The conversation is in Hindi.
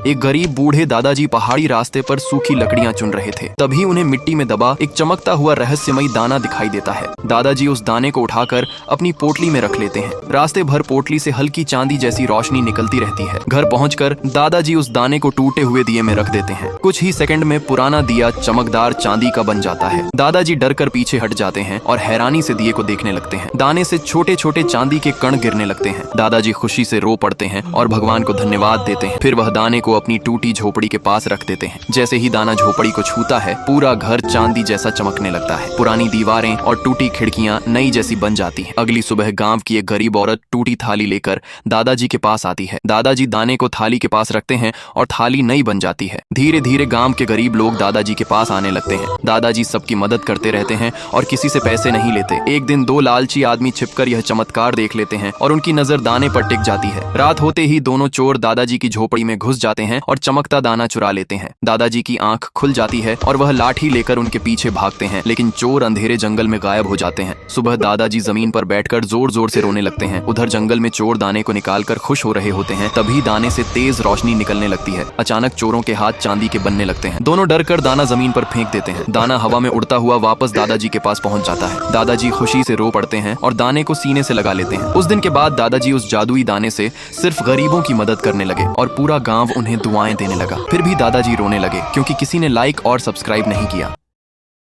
एक गरीब बूढ़े दादाजी पहाड़ी रास्ते पर सूखी लकड़ियां चुन रहे थे। तभी उन्हें मिट्टी में दबा एक चमकता हुआ रहस्यमयी दाना दिखाई देता है। दादाजी उस दाने को उठाकर अपनी पोटली में रख लेते हैं। रास्ते भर पोटली से हल्की चांदी जैसी रोशनी निकलती रहती है। घर पहुंचकर दादाजी उस दाने को टूटे हुए दिए में रख देते हैं। कुछ ही सेकंड में पुराना दिया चमकदार चांदी का बन जाता है। दादाजी डर कर पीछे हट जाते हैं और हैरानी से दिए को देखने लगते हैं। दाने से छोटे छोटे चांदी के कण गिरने लगते हैं। दादाजी खुशी से रो पड़ते हैं और भगवान को धन्यवाद देते हैं। फिर वह दाने को अपनी टूटी झोपड़ी के पास रख देते हैं। जैसे ही दाना झोपड़ी को छूता है, पूरा घर चांदी जैसा चमकने लगता है। पुरानी दीवारें और टूटी खिड़कियां नई जैसी बन जाती हैं। अगली सुबह गांव की एक गरीब औरत टूटी थाली लेकर दादाजी के पास आती है। दादाजी दाने को थाली के पास रखते हैं और थाली नई बन जाती है। धीरे धीरे गांव के गरीब लोग दादाजी के पास आने लगते हैं। दादाजी सबकी मदद करते रहते हैं और किसी से पैसे नहीं लेते। एक दिन दो लालची आदमी छिपकर यह चमत्कार देख लेते हैं और उनकी नजर दाने पर टिक जाती है। रात होते ही दोनों चोर दादाजी की झोपड़ी में घुस जाते हैं और चमकता दाना चुरा लेते हैं। दादाजी की आंख खुल जाती है और वह लाठी लेकर उनके पीछे भागते हैं, लेकिन चोर अंधेरे जंगल में गायब हो जाते हैं। सुबह दादाजी जमीन पर बैठकर जोर जोर से रोने लगते हैं। उधर जंगल में चोर दाने को निकालकर खुश हो रहे होते हैं। तभी दाने से तेज रोशनी निकलने लगती है। अचानक चोरों के हाथ चांदी के बनने लगते हैं। दोनों डर कर दाना जमीन पर फेंक देते हैं। दाना हवा में उड़ता हुआ वापस दादाजी के पास पहुंच जाता है। दादाजी खुशी से रो पड़ते हैं और दाने को सीने से लगा लेते हैं। उस दिन के बाद दादाजी उस जादुई दाने से सिर्फ गरीबों की मदद करने लगे और पूरा गांव उन्हें दुआएं देने लगा। फिर भी दादाजी रोने लगे क्योंकि किसी ने लाइक और सब्सक्राइब नहीं किया।